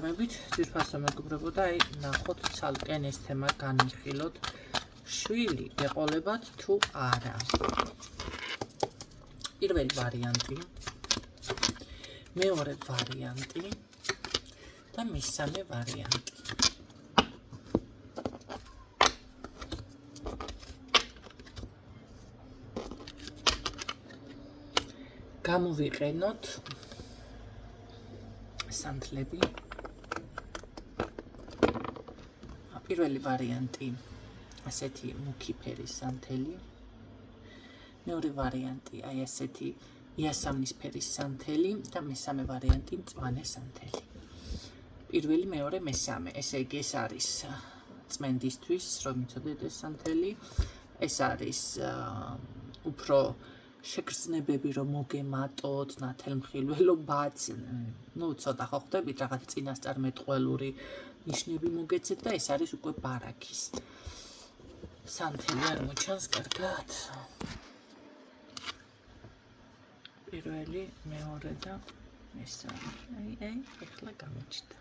მებით ძირფასო მეგობრებო და აი ნახოთ ცალკე ეს თემა განვიხილოთ. შვილი ეყოლებათ თუ არა. პირველი ვარიანტი, მეორე ვარიანტი და მესამე ვარიანტი. გამოვიყენოთ სანთლები. პირველი ვარიანტი ასეთი მუქი ფერის სანთელი. მეორე ვარიანტი აი ასეთი იასამნის ფერის სანთელი და მესამე ვარიანტი მწვანე სანთელი. პირველი, მეორე, მესამე. ესე იგი ეს არის წმენდისთვის, რომ იცოდეთ ეს სანთელი. ეს არის უფრო შეგრძნებები, რომ მოგემატოთ, ნათელმხილველობაც, ცოტა ხო ხდებით რაღაც წინასწარმეტყველური ნიშნები მოგეცეთ და ეს არის უკვე ბარაქის სანთელი. არ მოჩანს კარგად? პირველი, მეორე და მესამე. აი, ახლა გამოჩნდა.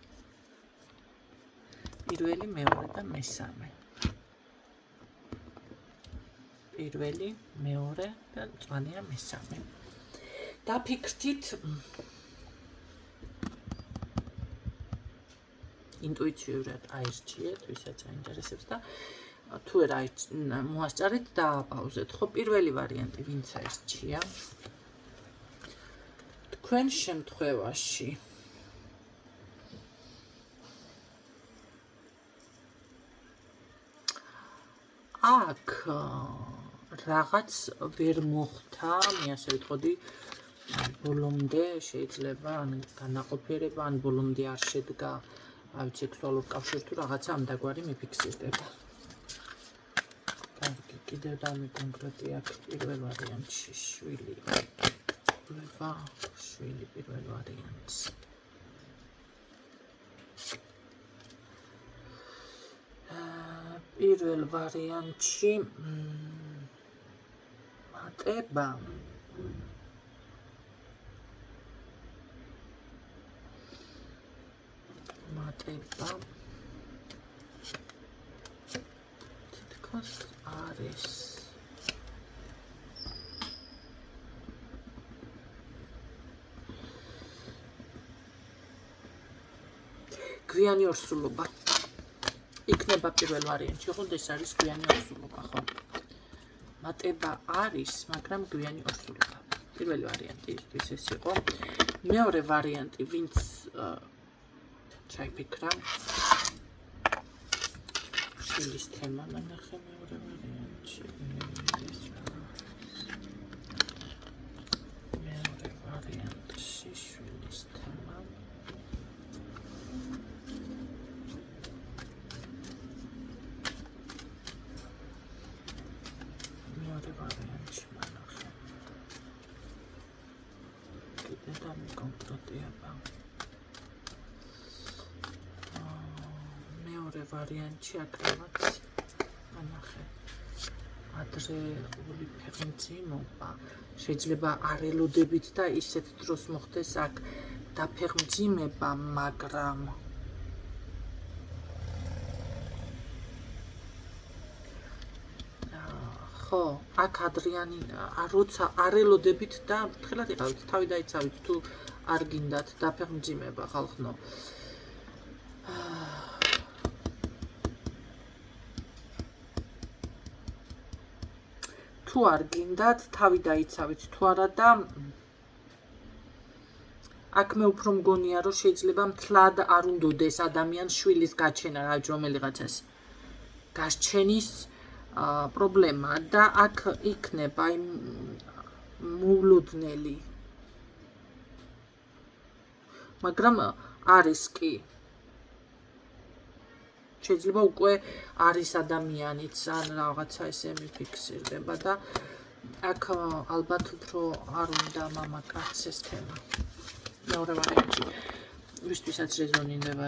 პირველი, მეორე და მესამე. პირველი, მეორე და მწვანეა მესამე. დაფიქრდით ინტუიციურად აირჩიეთ, ვისაც აინტერესებს და თუ არ მოასწარეთ და აპაუზეთ. ხო, პირველი ვარიანტი ვინც აირჩია. თქვენ შემთხვევაში აქ რაღაც ვერ მოხდა, მე ასე ვიტყოდი, ბოლომდე შეიძლება ან განაყოფიერება, ან ბოლომდე არ შედგა სექსუალურ კავშირში თუ რაღაცა ამდაგვარი მიფიქსირდება. კარგი, კიდევ დამი კონკრეტი აქ პირველ ვარიანტში შვილი. შვილი პირველ ვარიანტს. პირველ ვარიანტში მატება თითქოს არის გვიანი ორსულობა. იქნება პირველ ვარიანტში, ხო, ეს არის გვიანი ორსულობა, ხო? მატება არის, მაგრამ გვიანი ორსულობა. პირველი ვარიანტი ისთვის ეს იყო. მეორე ვარიანტი, ვინც ჩაიფიქრა. შვილის თემა მანახე მეორე ვარიანტში. მეორე ვარიანტში შვილის თემა. მეორე ვარიანტში მანახე. კიდევ დამი კონკრეტიება. მეორე ვარიანტში აკრამაც მანახე. ადრეული ფეხმძიმობა. შეიძლება არ ელოდებით და ისეთ დროს მოხდეს აქ დაფეხმძიმება, მაგრამ ხო, აქ ადრიანი როცა არ ელოდებით და ფრთხილად იყავით, თავი დაიცავით თუ არ გინდათ დაფეხმძიმება ხალხნო. თუ არ გინდათ, თავი დაიცავით თუ არა და აქ მე უფრო მგონია, რომ შეიძლება მთლად არ უნდოდეს ადამიანს შვილის გაჩენა, რომელიღაცას გასჩენის პრობლემა და აქ იქნება მოულოდნელი. მაგრამ არის კი. შეიძლება უკვე არის ადამიანიც ან რაღაცა ესე მიფიქსირდება და აქ ალბათ უფრო არ უნდა მამაკაცს ეს თემა. მეორე ვარიანტი, ვისთვისაც რეზონირდება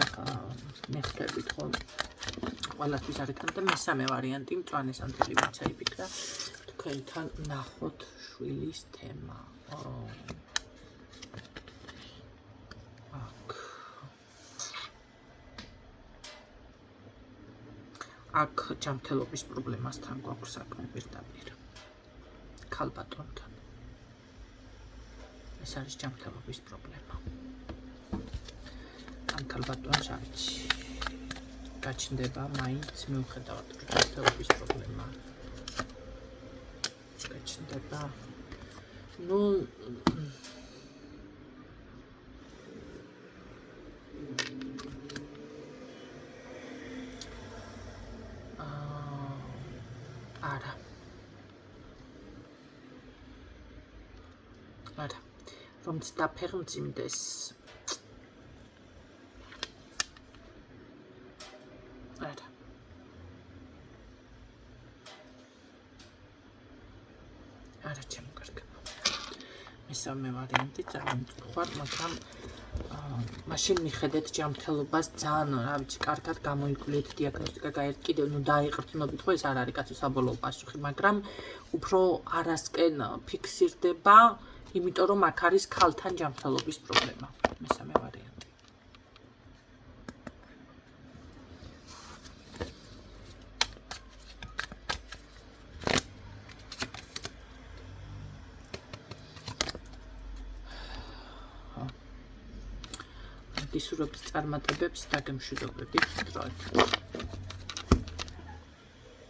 ნახტებით ხო? ყველასთვის არ იქნება და მესამე ვარიანტი მწვანე სანთელი ვინც აიფიქრა. თქვენთან ნახოთ შვილის თემა. აქ აქ ჯანმრთელობის პრობლემასთან გვაქვს საქმე პირდაპირ. ქალბატონთან. ეს არის ჯანმრთელობის პრობლემა. ამ ქალბატონს არ ვიცი. გაჩნდება მაინც მიუხედავად რომ ჯანმრთელობის პრობლემა. გაჩნდება. Ну არა. არა. რომ დაფეხმძიმდეს. არა. არა ჩემო კარგებო. მესამე ვარიანტი წარმოვიდგინე, მაგრამ მაშინ მიხედეთ ჯანმრთელობას ძალიან, რა ვიცი, კარგად გამოიკვლიეთ დიაგნოსტიკა გაერთ კიდევ, ნუ დაიყრდნობით, ხო ეს არ არის კაცო საბოლოო პასუხი, მაგრამ უფრო არასკენ ფიქსირდება, იმიტომ რომ აქ არის ქალთან ჯანმრთელობის პრობლემა. მესამე ვარიანტი. ისურვების წარმატებებს დაგემშვიდობებით დროით.